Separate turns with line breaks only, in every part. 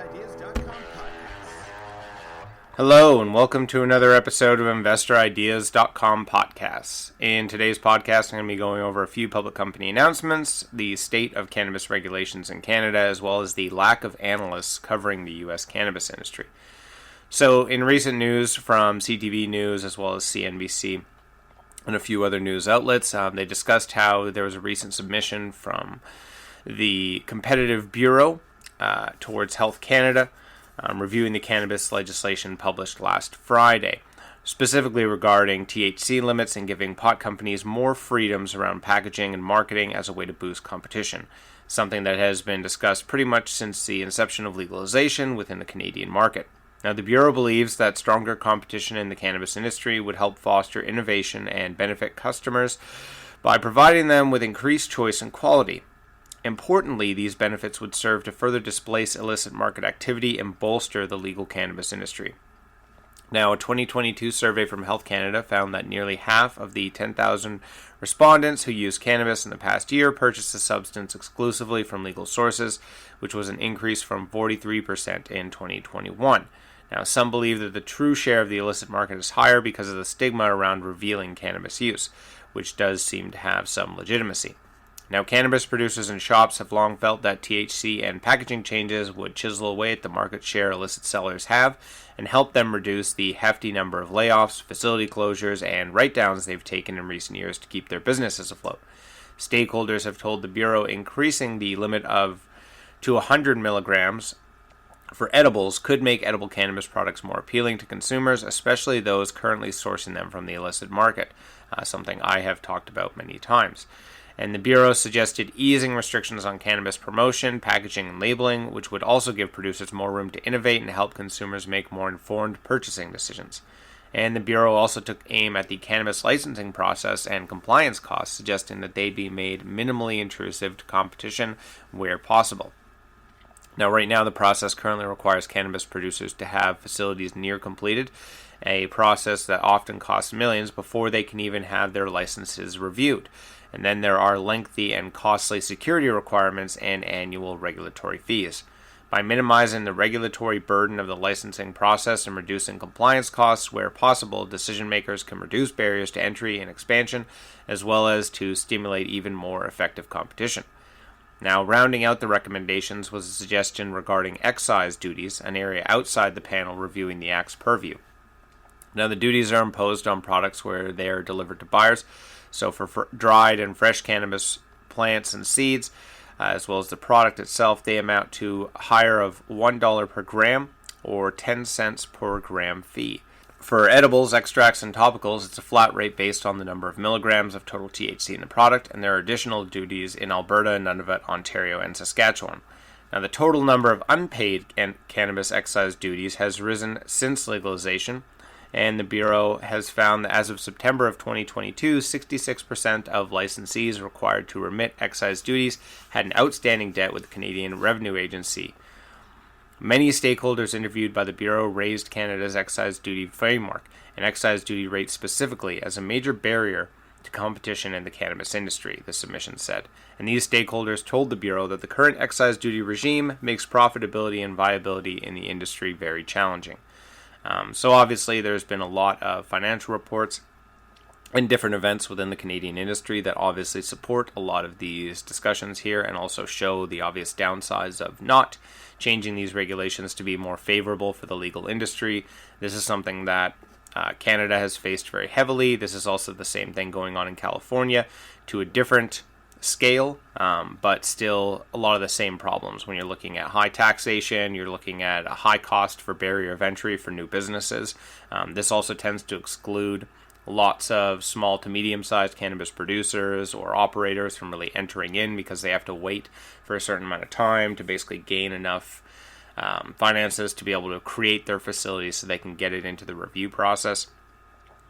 InvestorIdeas.com Podcasts.
Hello, and welcome to another episode of InvestorIdeas.com Podcasts. In today's podcast, I'm going to be going over a few public company announcements, the state of cannabis regulations in Canada, as well as the lack of analysts covering the U.S. cannabis industry. So, in recent news from CTV News, as well as CNBC, and a few other news outlets, they discussed how there was a recent submission from the Competitive Bureau towards Health Canada, reviewing the cannabis legislation published last Friday, specifically regarding THC limits and giving pot companies more freedoms around packaging and marketing as a way to boost competition, something that has been discussed pretty much since the inception of legalization within the Canadian market. Now, the Bureau believes that stronger competition in the cannabis industry would help foster innovation and benefit customers by providing them with increased choice and quality. Importantly, these benefits would serve to further displace illicit market activity and bolster the legal cannabis industry. Now, a 2022 survey from Health Canada found that nearly half of the 10,000 respondents who used cannabis in the past year purchased the substance exclusively from legal sources, which was an increase from 43% in 2021. Now, some believe that the true share of the illicit market is higher because of the stigma around revealing cannabis use, which does seem to have some legitimacy. Now, cannabis producers and shops have long felt that THC and packaging changes would chisel away at the market share illicit sellers have and help them reduce the hefty number of layoffs, facility closures, and write-downs they've taken in recent years to keep their businesses afloat. Stakeholders have told the Bureau increasing the limit to 100 milligrams for edibles could make edible cannabis products more appealing to consumers, especially those currently sourcing them from the illicit market, something I have talked about many times. And the Bureau suggested easing restrictions on cannabis promotion, packaging, and labeling, which would also give producers more room to innovate and help consumers make more informed purchasing decisions. And the Bureau also took aim at the cannabis licensing process and compliance costs, suggesting that they be made minimally intrusive to competition where possible. Now, right now, the process currently requires cannabis producers to have facilities near completed, a process that often costs millions before they can even have their licenses reviewed. And then there are lengthy and costly security requirements and annual regulatory fees. By minimizing the regulatory burden of the licensing process and reducing compliance costs where possible, decision makers can reduce barriers to entry and expansion, as well as to stimulate even more effective competition. Now, rounding out the recommendations was a suggestion regarding excise duties, an area outside the panel reviewing the Act's purview. Now, the duties are imposed on products where they are delivered to buyers. So for dried and fresh cannabis plants and seeds, as well as the product itself, they amount to a higher of $1 per gram or 10 cents per gram fee. For edibles, extracts, and topicals, it's a flat rate based on the number of milligrams of total THC in the product, and there are additional duties in Alberta, Nunavut, Ontario, and Saskatchewan. Now, the total number of unpaid cannabis excise duties has risen since legalization, and the Bureau has found that as of September of 2022, 66% of licensees required to remit excise duties had an outstanding debt with the Canadian Revenue Agency. Many stakeholders interviewed by the Bureau raised Canada's excise duty framework and excise duty rates specifically as a major barrier to competition in the cannabis industry, the submission said. And these stakeholders told the Bureau that the current excise duty regime makes profitability and viability in the industry very challenging. So obviously there's been a lot of financial reports and different events within the Canadian industry that obviously support a lot of these discussions here and also show the obvious downsides of not changing these regulations to be more favorable for the legal industry. This is something that Canada has faced very heavily. This is also the same thing going on in California to a different scale, but still a lot of the same problems. When you're looking at high taxation, you're looking at a high cost for barrier of entry for new businesses. This also tends to exclude lots of small to medium-sized cannabis producers or operators from really entering in because they have to wait for a certain amount of time to basically gain enough finances to be able to create their facilities so they can get it into the review process.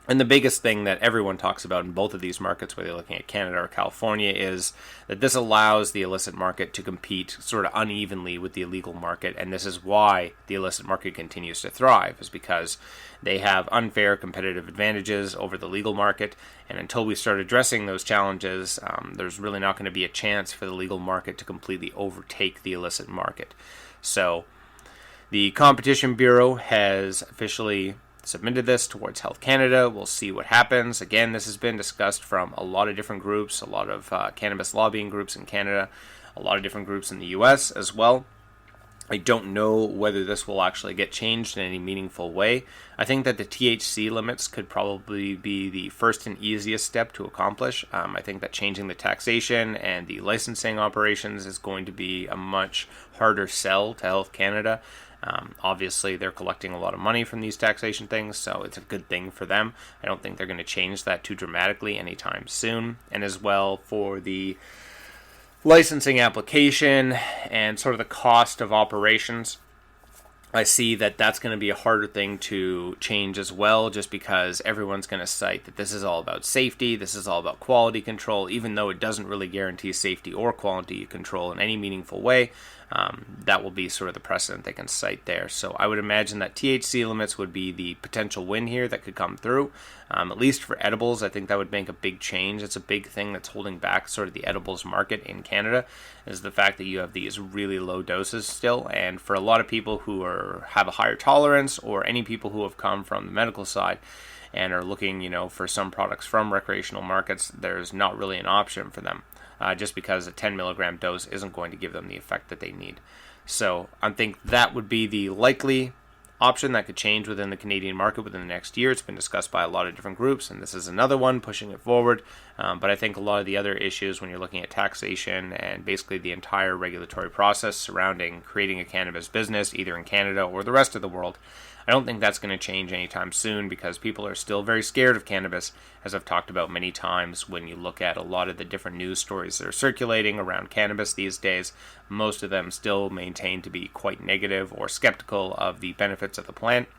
And the biggest thing that everyone talks about in both of these markets, whether you're looking at Canada or California, is that this allows the illicit market to compete sort of unevenly with the illegal market. And this is why the illicit market continues to thrive, is because they have unfair competitive advantages over the legal market. And until we start addressing those challenges, there's really not going to be a chance for the legal market to completely overtake the illicit market. So The Competition Bureau has officially submitted this towards Health Canada. We'll see what happens. Again, this has been discussed from a lot of different groups, a lot of cannabis lobbying groups in Canada, a lot of different groups in the US as well. I don't know whether this will actually get changed in any meaningful way. I think that the THC limits could probably be the first and easiest step to accomplish. I think that changing the taxation and the licensing operations is going to be a much harder sell to Health Canada. Obviously, they're collecting a lot of money from these taxation things, so it's a good thing for them. I don't think they're going to change that too dramatically anytime soon. And as well, for the licensing application and sort of the cost of operations, I see that that's going to be a harder thing to change as well, just because everyone's going to cite that this is all about safety, this is all about quality control, even though it doesn't really guarantee safety or quality control in any meaningful way. That will be sort of the precedent they can cite there. So I would imagine that THC limits would be the potential win here that could come through. At least for edibles, I think that would make a big change. It's a big thing that's holding back sort of the edibles market in Canada, is the fact that you have these really low doses still. And for a lot of people who have a higher tolerance, or any people who have come from the medical side and are looking, for some products from recreational markets, there's not really an option for them. Just because a 10 milligram dose isn't going to give them the effect that they need. So I think that would be the likely option that could change within the Canadian market within the next year. It's been discussed by a lot of different groups, and this is another one pushing it forward. But I think a lot of the other issues when you're looking at taxation and basically the entire regulatory process surrounding creating a cannabis business, either in Canada or the rest of the world, I don't think that's going to change anytime soon, because people are still very scared of cannabis, as I've talked about many times. When you look at a lot of the different news stories that are circulating around cannabis these days, most of them still maintain to be quite negative or skeptical of the benefits of the plant,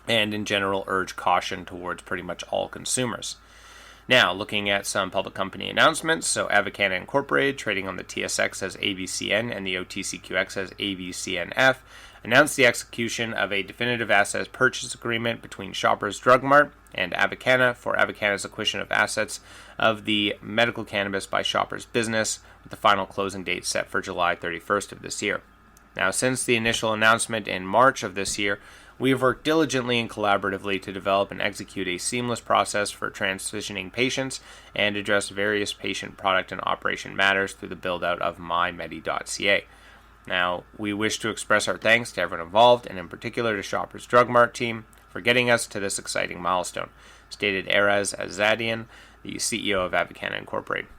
and in general urge caution towards pretty much all consumers. Now, looking at some public company announcements, so AVCN Incorporated, trading on the TSX as AVCN and the OTCQX as AVCNF, announced the execution of a definitive asset purchase agreement between Shoppers Drug Mart and AVCN for AVCN's acquisition of assets of the medical cannabis by Shoppers business, with the final closing date set for July 31st of this year. Now, since the initial announcement in March of this year, we have worked diligently and collaboratively to develop and execute a seamless process for transitioning patients and address various patient product and operation matters through the build-out of mymedi.ca. Now, we wish to express our thanks to everyone involved, and in particular to Shoppers Drug Mart team, for getting us to this exciting milestone, stated Erez Azadian, the CEO of AVCN Incorporated.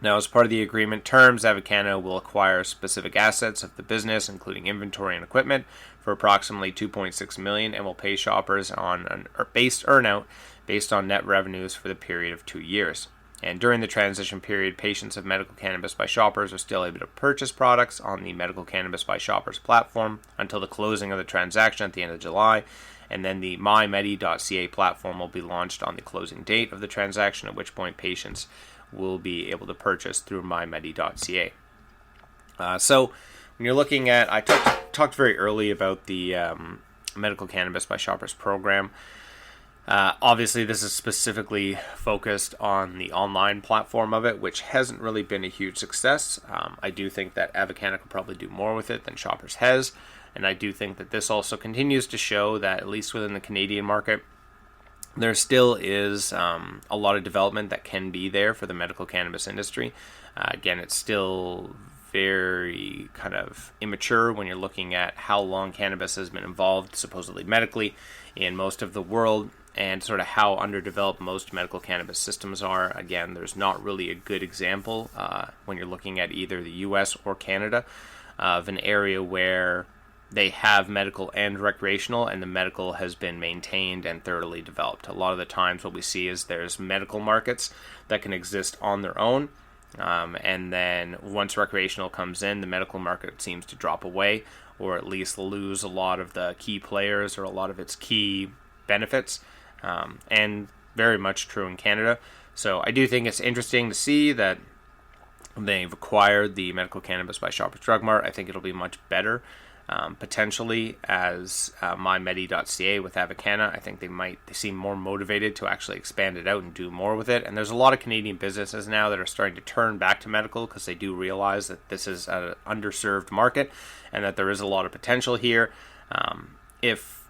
Now, as part of the agreement terms, AVCN will acquire specific assets of the business, including inventory and equipment, for approximately $2.6 million, and will pay Shoppers on a base earnout based on net revenues for the period of 2 years. And during the transition period, patients of Medical Cannabis by Shoppers are still able to purchase products on the Medical Cannabis by Shoppers platform until the closing of the transaction at the end of July, and then the mymedi.ca platform will be launched on the closing date of the transaction, at which point patients will be able to purchase through mymedi.ca. So when you're looking at, I talked very early about the Medical Cannabis by Shoppers program. Obviously, this is specifically focused on the online platform of it, which hasn't really been a huge success. I do think that AVCN could probably do more with it than Shoppers has, and I do think that this also continues to show that, at least within the Canadian market, there still is a lot of development that can be there for the medical cannabis industry. Again, it's still very kind of immature when you're looking at how long cannabis has been involved, supposedly medically, in most of the world, and sort of how underdeveloped most medical cannabis systems are. Again, there's not really a good example when you're looking at either the US or Canada of an area where they have medical and recreational, and the medical has been maintained and thoroughly developed. A lot of the times what we see is there's medical markets that can exist on their own, and then once recreational comes in, the medical market seems to drop away, or at least lose a lot of the key players or a lot of its key benefits, and very much true in Canada. So I do think it's interesting to see that they've acquired the Medical Cannabis by Shoppers Drug Mart. I think it'll be much better potentially as mymedi.ca with AVCN. I think they seem more motivated to actually expand it out and do more with it. And there's a lot of Canadian businesses now that are starting to turn back to medical because they do realize that this is an underserved market and that there is a lot of potential here if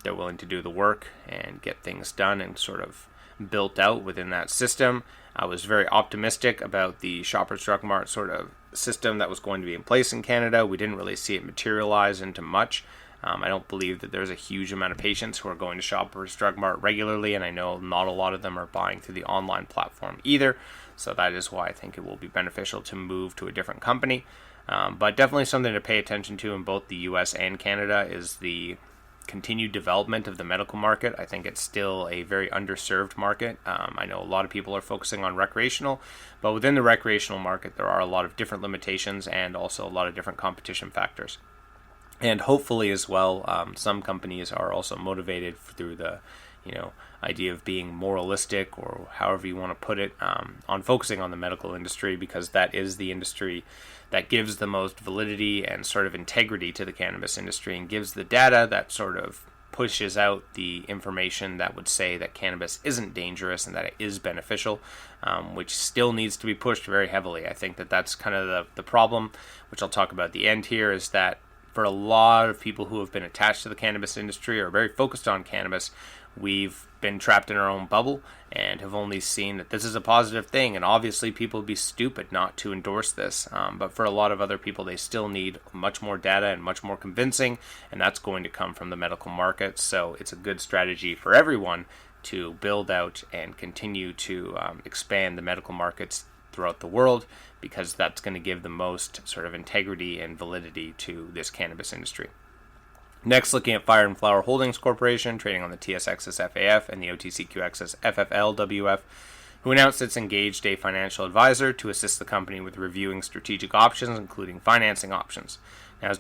they're willing to do the work and get things done and sort of built out within that system. I was very optimistic about the Shoppers Drug Mart sort of system that was going to be in place in Canada. We didn't really see it materialize into much. I don't believe that there's a huge amount of patients who are going to Shoppers Drug Mart regularly, and I know not a lot of them are buying through the online platform either. So that is why I think it will be beneficial to move to a different company. But definitely something to pay attention to in both the US and Canada is the continued development of the medical market. I think it's still a very underserved market. I know a lot of people are focusing on recreational, but within the recreational market, there are a lot of different limitations and also a lot of different competition factors. And hopefully as well, some companies are also motivated through the idea of being moralistic, or however you want to put it, on focusing on the medical industry, because that is the industry that gives the most validity and sort of integrity to the cannabis industry and gives the data that sort of pushes out the information that would say that cannabis isn't dangerous and that it is beneficial, which still needs to be pushed very heavily. I think that that's kind of the problem, which I'll talk about at the end here, is that for a lot of people who have been attached to the cannabis industry or very focused on cannabis, we've been trapped in our own bubble and have only seen that this is a positive thing. And obviously people would be stupid not to endorse this. But for a lot of other people, they still need much more data and much more convincing. And that's going to come from the medical market. So it's a good strategy for everyone to build out and continue to expand the medical markets throughout the world, because that's going to give the most sort of integrity and validity to this cannabis industry. Next, looking at Fire and Flower Holdings Corporation, trading on the TSX as FAF and the OTCQX as FFLWF, who announced it's engaged a financial advisor to assist the company with reviewing strategic options, including financing options. Now,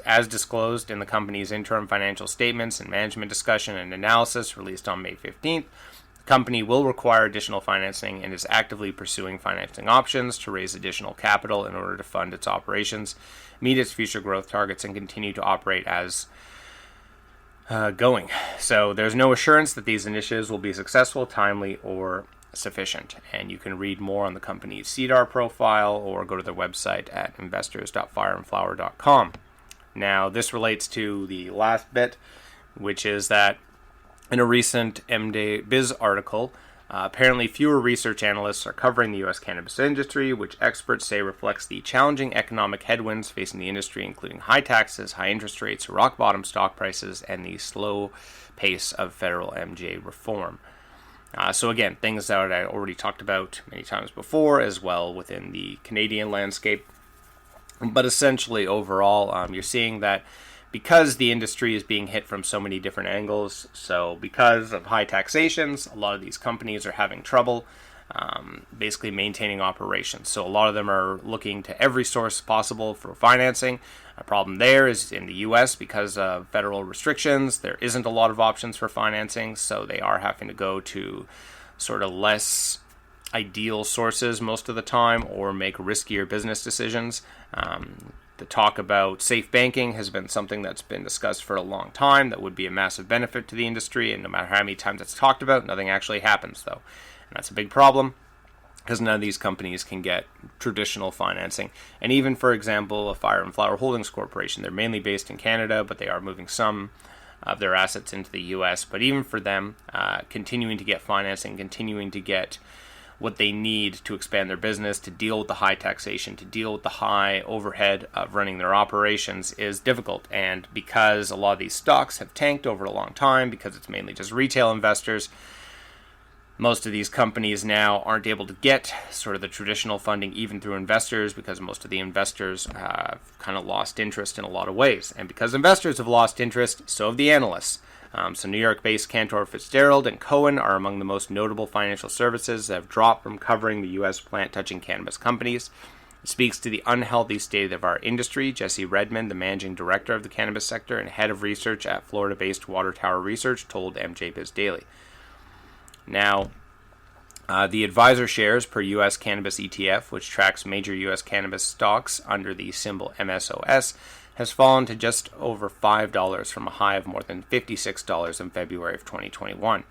as disclosed in the company's interim financial statements and management discussion and analysis released on May 15th, the company will require additional financing and is actively pursuing financing options to raise additional capital in order to fund its operations, meet its future growth targets, and continue to operate as going. So there's no assurance that these initiatives will be successful, timely, or sufficient. And you can read more on the company's SEDAR profile or go to their website at investors.fireandflower.com. Now, this relates to the last bit, which is that in a recent MD Biz article, apparently fewer research analysts are covering the U.S. cannabis industry, which experts say reflects the challenging economic headwinds facing the industry, including high taxes, high interest rates, rock-bottom stock prices, and the slow pace of federal MJ reform. So again, things that I already talked about many times before, as well within the Canadian landscape. But essentially, overall, you're seeing that because the industry is being hit from so many different angles, so because of high taxations, a lot of these companies are having trouble basically maintaining operations. So a lot of them are looking to every source possible for financing. A problem there is in the U.S., because of federal restrictions, there isn't a lot of options for financing, so they are having to go to sort of less ideal sources most of the time or make riskier business decisions. The talk about safe banking has been something that's been discussed for a long time. That would be a massive benefit to the industry, and no matter how many times it's talked about, nothing actually happens, though. And that's a big problem, because none of these companies can get traditional financing. And even, for example, a Fire and Flower Holdings Corporation, they're mainly based in Canada, but they are moving some of their assets into the U.S. But even for them, continuing to get financing, continuing to get what they need to expand their business, to deal with the high taxation, to deal with the high overhead of running their operations is difficult. And because a lot of these stocks have tanked over a long time, because it's mainly just retail investors, most of these companies now aren't able to get sort of the traditional funding even through investors, because most of the investors have kind of lost interest in a lot of ways. And because investors have lost interest, so have the analysts. So New York-based Cantor Fitzgerald and Cohen are among the most notable financial services that have dropped from covering the U.S. plant-touching cannabis companies. It speaks to the unhealthy state of our industry. Jesse Redmond, the managing director of the cannabis sector and head of research at Florida-based Water Tower Research, told MJ Biz Daily. Now, the advisor shares per U.S. Cannabis ETF, which tracks major U.S. cannabis stocks under the symbol MSOS, has fallen to just over $5 from a high of more than $56 in February of 2021.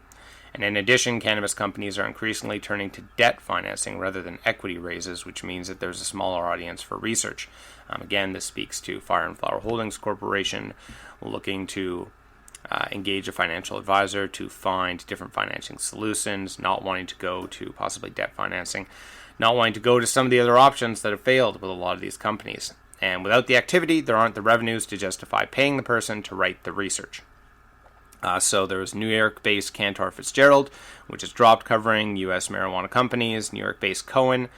And in addition, cannabis companies are increasingly turning to debt financing rather than equity raises, which means that there's a smaller audience for research. Again, this speaks to Fire and Flower Holdings Corporation looking to engage a financial advisor to find different financing solutions, not wanting to go to possibly debt financing, not wanting to go to some of the other options that have failed with a lot of these companies. And without the activity, there aren't the revenues to justify paying the person to write the research. So there was New York-based Cantor Fitzgerald, which has dropped covering U.S. marijuana companies. New York-based Cohen,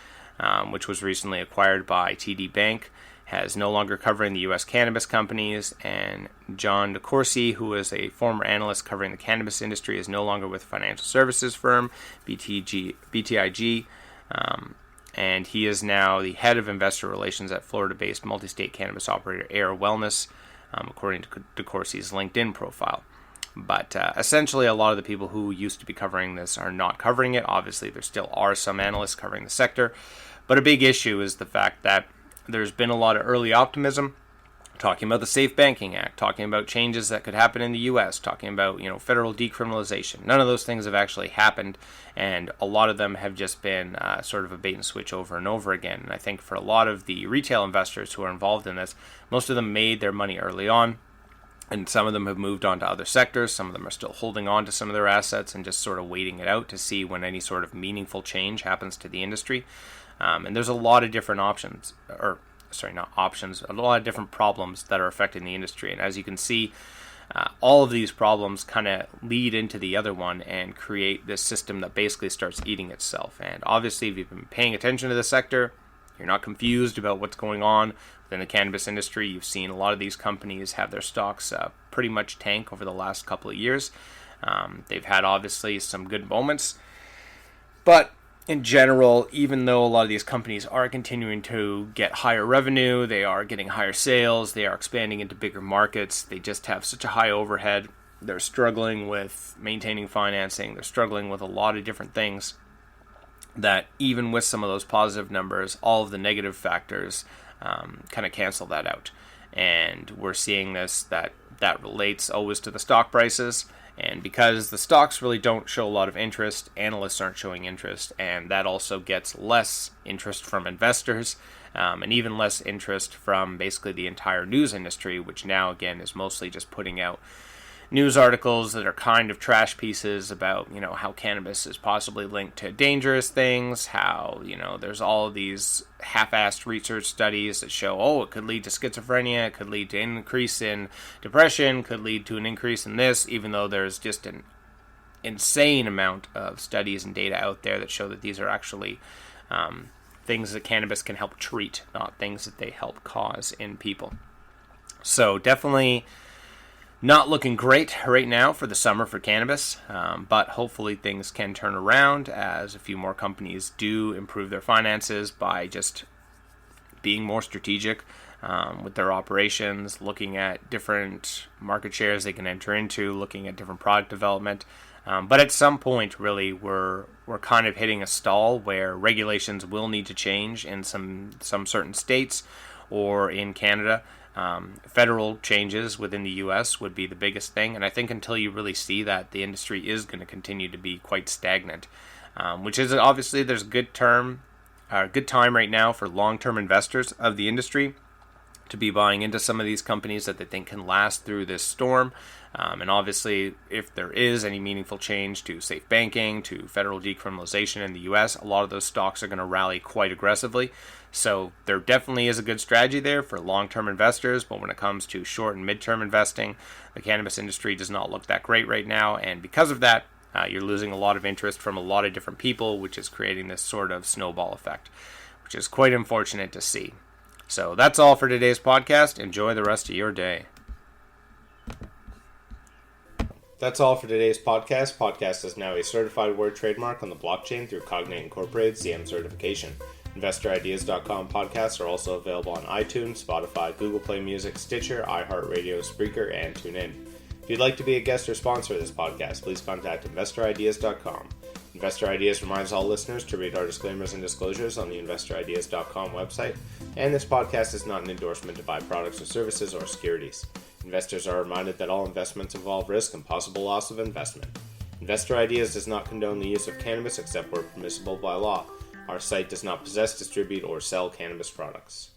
which was recently acquired by TD Bank, has no longer covering the U.S. cannabis companies. And John DeCourcy, who is a former analyst covering the cannabis industry, is no longer with financial services firm BTIG. And he is now the head of investor relations at Florida-based multi-state cannabis operator Air Wellness, according to DeCourcy's LinkedIn profile. But essentially, a lot of the people who used to be covering this are not covering it. Obviously, there still are some analysts covering the sector. But a big issue is the fact that there's been a lot of early optimism, talking about the Safe Banking Act, talking about changes that could happen in the U.S., talking about, federal decriminalization. None of those things have actually happened, and a lot of them have just been sort of a bait and switch over and over again. And I think for a lot of the retail investors who are involved in this, most of them made their money early on, and some of them have moved on to other sectors. Some of them are still holding on to some of their assets and just sort of waiting it out to see when any sort of meaningful change happens to the industry. And there's a lot of different a lot of different problems that are affecting the industry. And as you can see, all of these problems kind of lead into the other one and create this system that basically starts eating itself. And obviously, if you've been paying attention to the sector, you're not confused about what's going on within the cannabis industry. You've seen a lot of these companies have their stocks pretty much tank over the last couple of years. They've had obviously some good moments, but in general, even though a lot of these companies are continuing to get higher revenue, they are getting higher sales, they are expanding into bigger markets, they just have such a high overhead. They're struggling with maintaining financing. They're struggling with a lot of different things that even with some of those positive numbers, all of the negative factors kind of cancel that out. And we're seeing this, that relates always to the stock prices. And because the stocks really don't show a lot of interest, analysts aren't showing interest, and that also gets less interest from investors, and even less interest from basically the entire news industry, which now, again, is mostly just putting out news articles that are kind of trash pieces about, how cannabis is possibly linked to dangerous things, how, there's all of these half-assed research studies that show, it could lead to schizophrenia, it could lead to an increase in depression, could lead to an increase in this, even though there's just an insane amount of studies and data out there that show that these are actually things that cannabis can help treat, not things that they help cause in people. So definitely not looking great right now for the summer for cannabis, but hopefully things can turn around as a few more companies do improve their finances by just being more strategic with their operations, looking at different market shares they can enter into, looking at different product development. But at some point, really, we're kind of hitting a stall where regulations will need to change in some certain states or in Canada. Federal changes within the U.S. would be the biggest thing, and I think until you really see that, the industry is going to continue to be quite stagnant, which is obviously there's a good time right now for long-term investors of the industry to be buying into some of these companies that they think can last through this storm. And obviously, if there is any meaningful change to safe banking, to federal decriminalization in the U.S., a lot of those stocks are going to rally quite aggressively. So there definitely is a good strategy there for long-term investors, but when it comes to short and mid-term investing, the cannabis industry does not look that great right now, and because of that, you're losing a lot of interest from a lot of different people, which is creating this sort of snowball effect, which is quite unfortunate to see. So that's all for today's podcast. Enjoy the rest of your day. That's all for today's podcast. Podcast is now a certified word trademark on the blockchain through Cognate Incorporated's CM certification. InvestorIdeas.com podcasts are also available on iTunes, Spotify, Google Play Music, Stitcher, iHeartRadio, Spreaker, and TuneIn. If you'd like to be a guest or sponsor of this podcast, please contact InvestorIdeas.com. Investor Ideas reminds all listeners to read our disclaimers and disclosures on the investorideas.com website, and this podcast is not an endorsement to buy products or services or securities. Investors are reminded that all investments involve risk and possible loss of investment. Investor Ideas does not condone the use of cannabis except where permissible by law. Our site does not possess, distribute, or sell cannabis products.